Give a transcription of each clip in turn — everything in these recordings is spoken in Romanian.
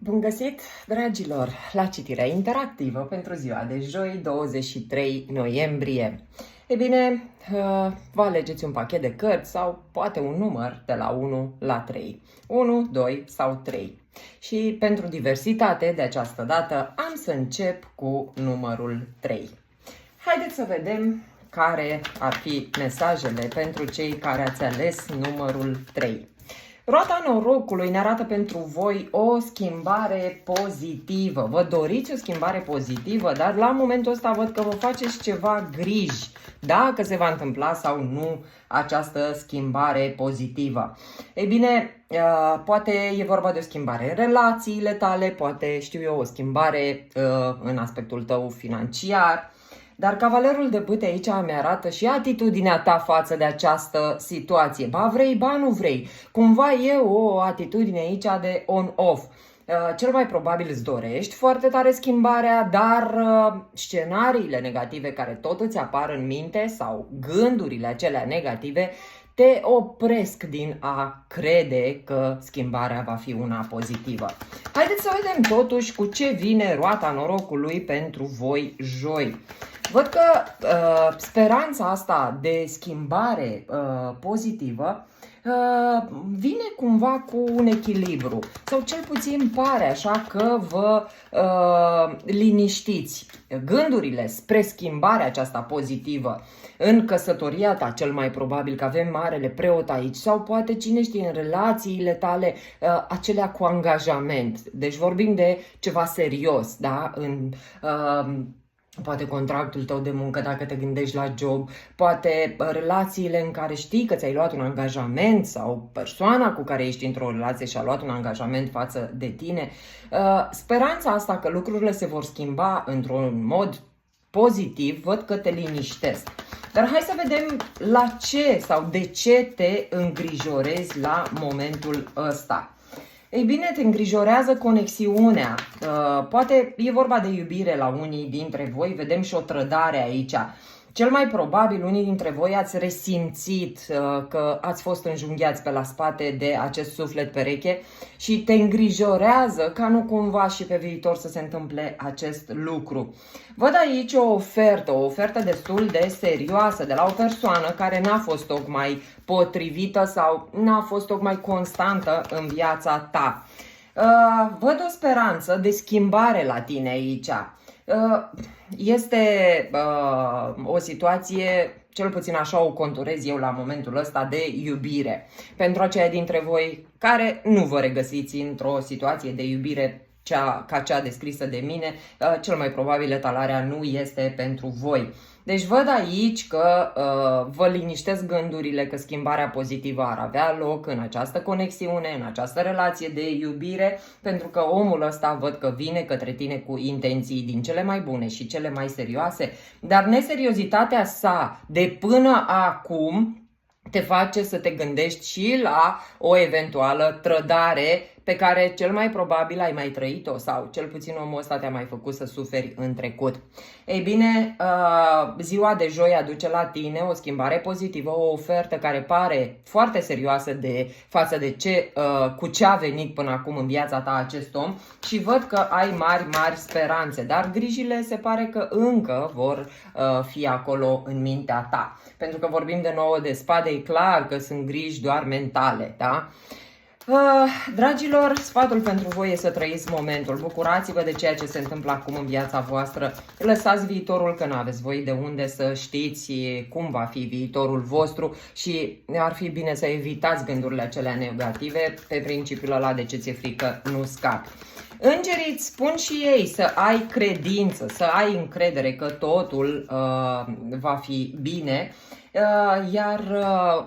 Bun găsit, dragilor, la citirea interactivă pentru ziua de joi, 23 noiembrie. E bine, vă alegeți un pachet de cărți sau poate un număr de la 1 la 3. 1, 2 sau 3. Și pentru diversitate, de această dată, am să încep cu numărul 3. Haideți să vedem care ar fi mesajele pentru cei care ați ales numărul 3. Roata norocului ne arată pentru voi o schimbare pozitivă. Vă doriți o schimbare pozitivă, dar la momentul ăsta văd că vă faceți ceva griji dacă se va întâmpla sau nu această schimbare pozitivă. Ei bine, poate e vorba de o schimbare în relațiile tale, poate, știu eu, o schimbare în aspectul tău financiar. Dar cavalerul de bâte aici mi arată și atitudinea ta față de această situație. Ba vrei, ba nu vrei. Cumva e o atitudine aici de on-off. Cel mai probabil îți dorești foarte tare schimbarea, dar scenariile negative care tot îți apar în minte sau gândurile acelea negative te opresc din a crede că schimbarea va fi una pozitivă. Haideți să vedem totuși cu ce vine roata norocului pentru voi joi. Văd că speranța asta de schimbare pozitivă vine cumva cu un echilibru sau cel puțin pare așa că vă liniștiți. Gândurile spre schimbarea aceasta pozitivă în căsătoria ta, cel mai probabil că avem marele preot aici, sau poate cine știe în relațiile tale, acelea cu angajament. Deci vorbim de ceva serios, da? Poate contractul tău de muncă dacă te gândești la job, poate relațiile în care știi că ți-ai luat un angajament sau persoana cu care ești într-o relație și-a luat un angajament față de tine. Speranța asta că lucrurile se vor schimba într-un mod pozitiv, văd că te liniștesc. Dar hai să vedem la ce sau de ce te îngrijorezi la momentul ăsta. Ei bine, te îngrijorează conexiunea. Poate e vorba de iubire la unii dintre voi, vedem și o trădare aici. Cel mai probabil unii dintre voi ați resimțit că ați fost înjunghiați pe la spate de acest suflet pereche și te îngrijorează ca nu cumva și pe viitor să se întâmple acest lucru. Văd aici o ofertă destul de serioasă de la o persoană care n-a fost tocmai potrivită sau n-a fost tocmai constantă în viața ta. Văd o speranță de schimbare la tine aici. Este o situație, cel puțin așa o conturez eu la momentul ăsta, de iubire. Pentru aceia dintre voi care nu vă regăsiți într-o situație de iubire ca cea descrisă de mine, cel mai probabil etalarea nu este pentru voi. Deci văd aici că vă liniștesc gândurile că schimbarea pozitivă ar avea loc în această conexiune, în această relație de iubire, pentru că omul ăsta văd că vine către tine cu intenții din cele mai bune și cele mai serioase, dar neseriozitatea sa de până acum te face să te gândești și la o eventuală trădare pe care cel mai probabil ai mai trăit-o sau cel puțin omul ăsta te-a mai făcut să suferi în trecut. Ei bine, ziua de joi aduce la tine o schimbare pozitivă, o ofertă care pare foarte serioasă față de cu ce a venit până acum în viața ta acest om și văd că ai mari speranțe, dar grijile se pare că încă vor fi acolo în mintea ta. Pentru că vorbim de 9 de spade, e clar că sunt griji doar mentale, da? Dragilor, sfatul pentru voi e să trăiți momentul. Bucurați-vă de ceea ce se întâmplă acum în viața voastră. Lăsați viitorul, că nu aveți voi de unde să știți cum va fi viitorul vostru și ar fi bine să evitați gândurile acelea negative pe principiul ăla de ce ți-e frică nu scapi. Îngerii îți spun și ei să ai credință, să ai încredere că totul va fi bine. Iar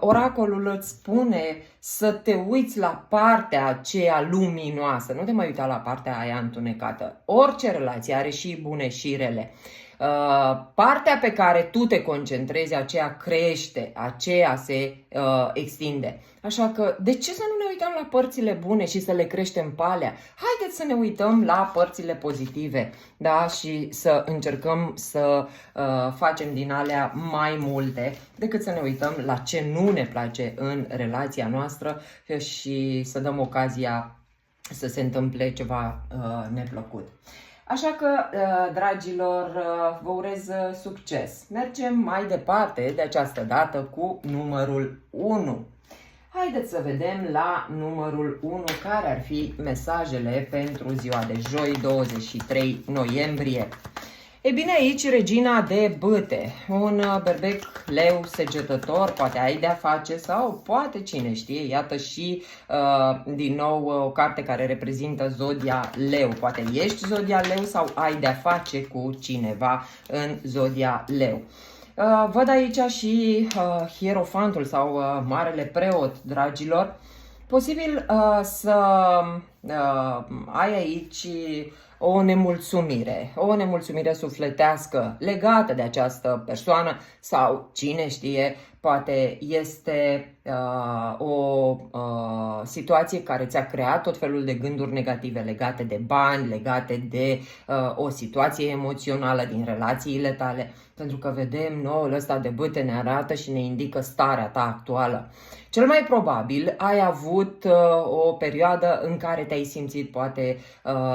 oracolul îți spune să te uiți la partea aceea luminoasă, nu te mai uita la partea aia întunecată. Orice relație are și bune și rele. Partea pe care tu te concentrezi, aceea crește, aceea se extinde. Așa că de ce să nu ne uităm la părțile bune și să le creștem pe alea? Haideți să ne uităm la părțile pozitive, da? Și să încercăm să facem din alea mai multe decât să ne uităm la ce nu ne place în relația noastră și să dăm ocazia să se întâmple ceva neplăcut. Așa că, dragilor, vă urez succes. Mergem mai departe de această dată cu numărul 1. Haideți să vedem la numărul 1 care ar fi mesajele pentru ziua de joi, 23 noiembrie. E bine, aici regina de bâte, un berbec leu segetător, poate ai de-a face sau poate cine știe, iată și din nou o carte care reprezintă zodia leu, poate ești zodia leu sau ai de-a face cu cineva în zodia leu. Văd aici și hierofantul sau marele preot, dragilor. Posibil să ai aici o nemulțumire sufletească legată de această persoană sau cine știe, poate este o situație care ți-a creat tot felul de gânduri negative legate de bani, legate de o situație emoțională din relațiile tale, pentru că vedem, noul ăsta de bâte ne arată și ne indică starea ta actuală. Cel mai probabil ai avut o perioadă în care te-ai simțit poate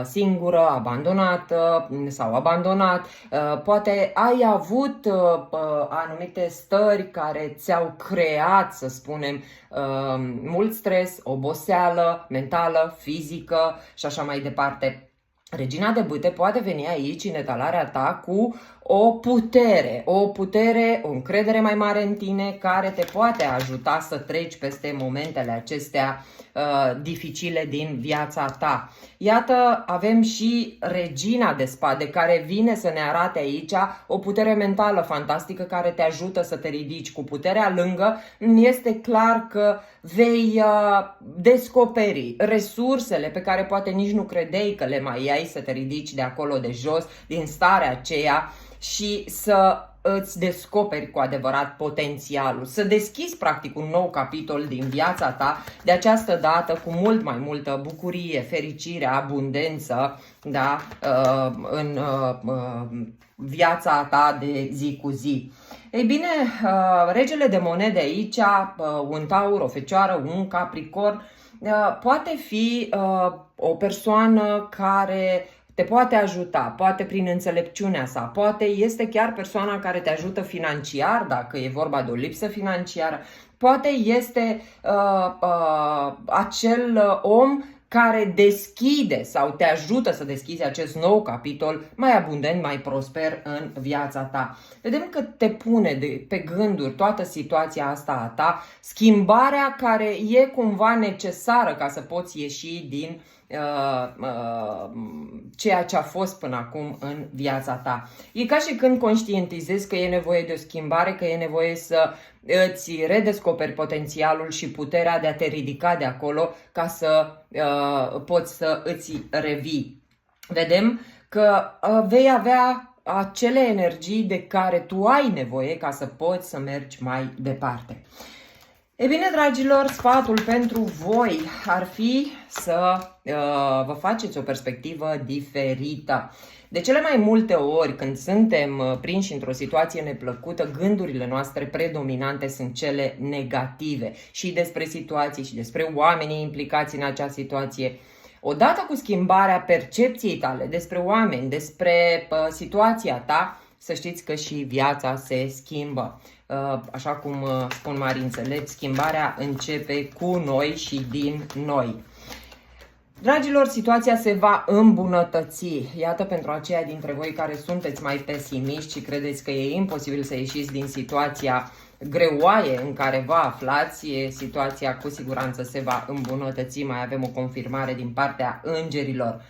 singură, abandonată sau abandonat, poate ai avut anumite stări care ți-au creat, să spunem, mult stres, oboseală mentală, fizică și așa mai departe. Regina de bâte poate veni aici în etalarea ta cu o putere, o încredere mai mare în tine care te poate ajuta să treci peste momentele acestea dificile din viața ta. Iată, avem și regina de spade care vine să ne arate aici o putere mentală fantastică care te ajută să te ridici. Cu puterea lângă, este clar că vei descoperi resursele pe care poate nici nu credeai că le mai ai, să te ridici de acolo de jos, din starea aceea și să îți descoperi cu adevărat potențialul, să deschizi practic un nou capitol din viața ta, de această dată cu mult mai multă bucurie, fericire, abundență, da, în viața ta de zi cu zi. Ei bine, regele de monede aici, un taur, o fecioară, un capricorn, poate fi o persoană care te poate ajuta, poate prin înțelepciunea sa, poate este chiar persoana care te ajută financiar, dacă e vorba de o lipsă financiară, poate este acel om care deschide sau te ajută să deschizi acest nou capitol mai abundent, mai prosper în viața ta. Vedem că te pune pe gânduri toată situația asta a ta, schimbarea care e cumva necesară ca să poți ieși din ceea ce a fost până acum în viața ta. E ca și când conștientizezi că e nevoie de o schimbare, că e nevoie să îți redescoperi potențialul și puterea de a te ridica de acolo ca să poți să îți revii. Vedem că vei avea acele energii de care tu ai nevoie ca să poți să mergi mai departe. E bine, dragilor, sfatul pentru voi ar fi să vă faceți o perspectivă diferită. De cele mai multe ori, când suntem prinși într-o situație neplăcută, gândurile noastre predominante sunt cele negative și despre situații și despre oamenii implicați în acea situație. Odată cu schimbarea percepției tale despre oameni, despre situația ta, să știți că și viața se schimbă. Așa cum spun mari înțelepți, schimbarea începe cu noi și din noi. Dragilor, situația se va îmbunătăți. Iată, pentru aceia dintre voi care sunteți mai pesimiști și credeți că e imposibil să ieșiți din situația greoaie în care vă aflați, situația cu siguranță se va îmbunătăți. Mai avem o confirmare din partea îngerilor.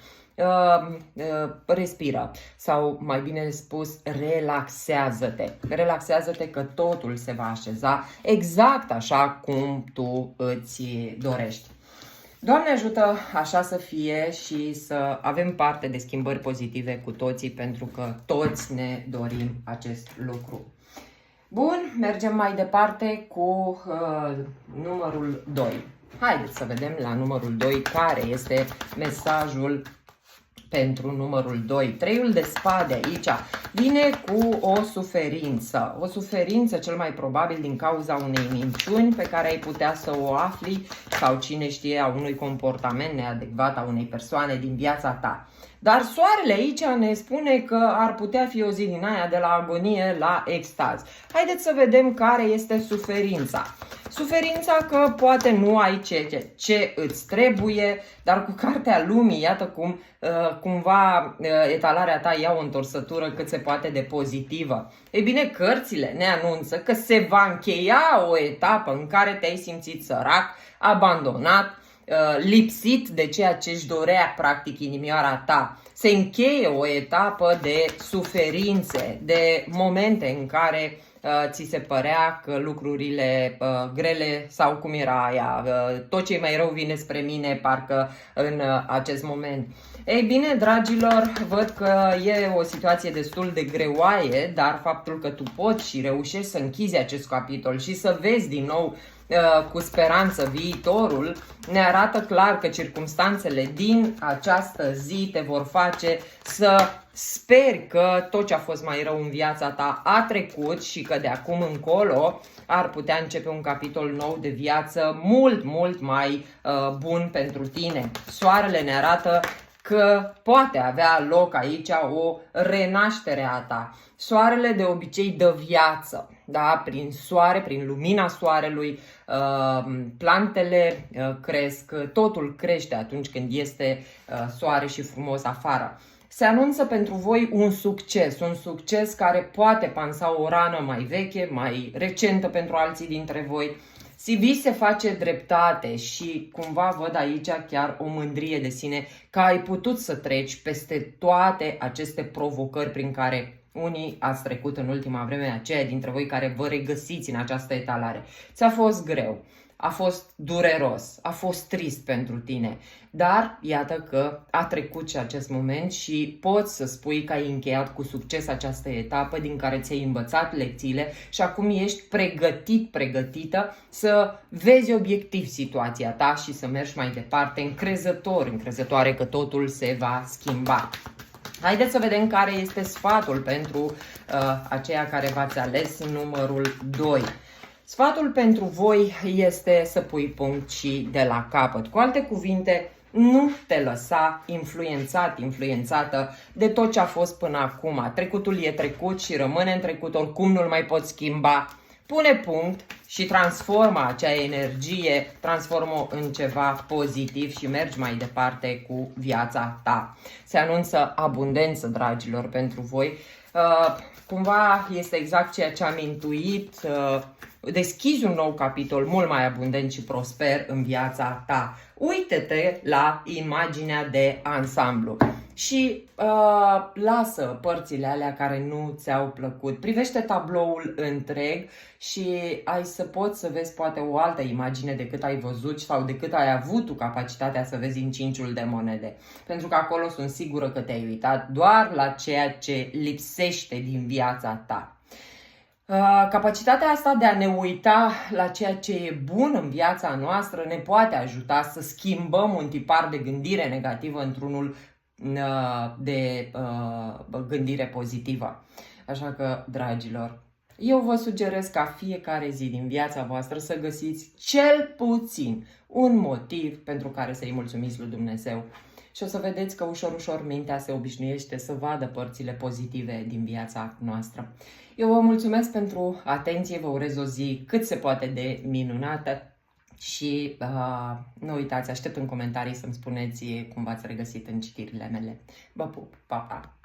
Respiră sau mai bine spus relaxează-te. Relaxează-te că totul se va așeza exact așa cum tu îți dorești. Doamne ajută așa să fie și să avem parte de schimbări pozitive cu toții, pentru că toți ne dorim acest lucru. Bun, mergem mai departe cu numărul 2. Haideți să vedem la numărul 2 care este mesajul pentru numărul 2. Treiul de spade aici vine cu o suferință. O suferință cel mai probabil din cauza unei minciuni pe care ai putea să o afli sau cine știe a unui comportament neadecvat a unei persoane din viața ta. Dar soarele aici ne spune că ar putea fi o zi din aia de la agonie la extaz. Haideți să vedem care este suferința. Suferința că poate nu ai ce îți trebuie, dar cu cartea lumii, iată cum cumva etalarea ta ia o întorsătură cât se poate de pozitivă. Ei bine, cărțile ne anunță că se va încheia o etapă în care te-ai simțit sărac, abandonat, lipsit de ceea ce își dorea practic inimioara ta. Se încheie o etapă de suferințe, de momente în care ți se părea că lucrurile grele sau cum era aia, tot ce mai rău vine spre mine parcă în acest moment. Ei bine, dragilor, văd că e o situație destul de greoaie, dar faptul că tu poți și reușești să închizi acest capitol și să vezi din nou cu speranță viitorul, ne arată clar că circumstanțele din această zi te vor face să speri că tot ce a fost mai rău în viața ta a trecut și că de acum încolo ar putea începe un capitol nou de viață mult mai bun pentru tine. Soarele ne arată că poate avea loc aici o renaștere a ta. Soarele de obicei dă viață, da? Prin soare, prin lumina soarelui, plantele cresc, totul crește atunci când este soare și frumos afară. Se anunță pentru voi un succes care poate pansa o rană mai veche, mai recentă pentru alții dintre voi. CV se face dreptate și cumva văd aici chiar o mândrie de sine că ai putut să treci peste toate aceste provocări prin care unii ați trecut în ultima vreme, aceia dintre voi care vă regăsiți în această etalare. Ți-a fost greu, a fost dureros, a fost trist pentru tine, dar iată că a trecut și acest moment și poți să spui că ai încheiat cu succes această etapă din care ți-ai învățat lecțiile și acum ești pregătită să vezi obiectiv situația ta și să mergi mai departe încrezătoare că totul se va schimba. Haideți să vedem care este sfatul pentru aceia care v-ați ales numărul 2. Sfatul pentru voi este să pui punct și de la capăt. Cu alte cuvinte, nu te lăsa influențată de tot ce a fost până acum. Trecutul e trecut și rămâne în trecut, oricum nu-l mai poți schimba. Pune punct și transformă acea energie, transformă-o în ceva pozitiv și mergi mai departe cu viața ta. Se anunță abundență, dragilor, pentru voi. Cumva este exact ceea ce am intuit. Deschizi un nou capitol mult mai abundent și prosper în viața ta. Uită-te la imaginea de ansamblu și lasă părțile alea care nu ți-au plăcut. Privește tabloul întreg și ai să poți să vezi poate o altă imagine decât ai văzut sau decât ai avut tu capacitatea să vezi în cinciul de monede. Pentru că acolo sunt sigură că te-ai uitat doar la ceea ce lipsește din viața ta. Capacitatea asta de a ne uita la ceea ce e bun în viața noastră ne poate ajuta să schimbăm un tipar de gândire negativă într-unul de gândire pozitivă. Așa că, dragilor, eu vă sugerez ca fiecare zi din viața voastră să găsiți cel puțin un motiv pentru care să-i mulțumiți lui Dumnezeu. Și o să vedeți că ușor mintea se obișnuiește să vadă părțile pozitive din viața noastră. Eu vă mulțumesc pentru atenție, vă urez o zi cât se poate de minunată și nu uitați, aștept în comentarii să-mi spuneți cum v-ați regăsit în citirile mele. Vă pup, pa, pa!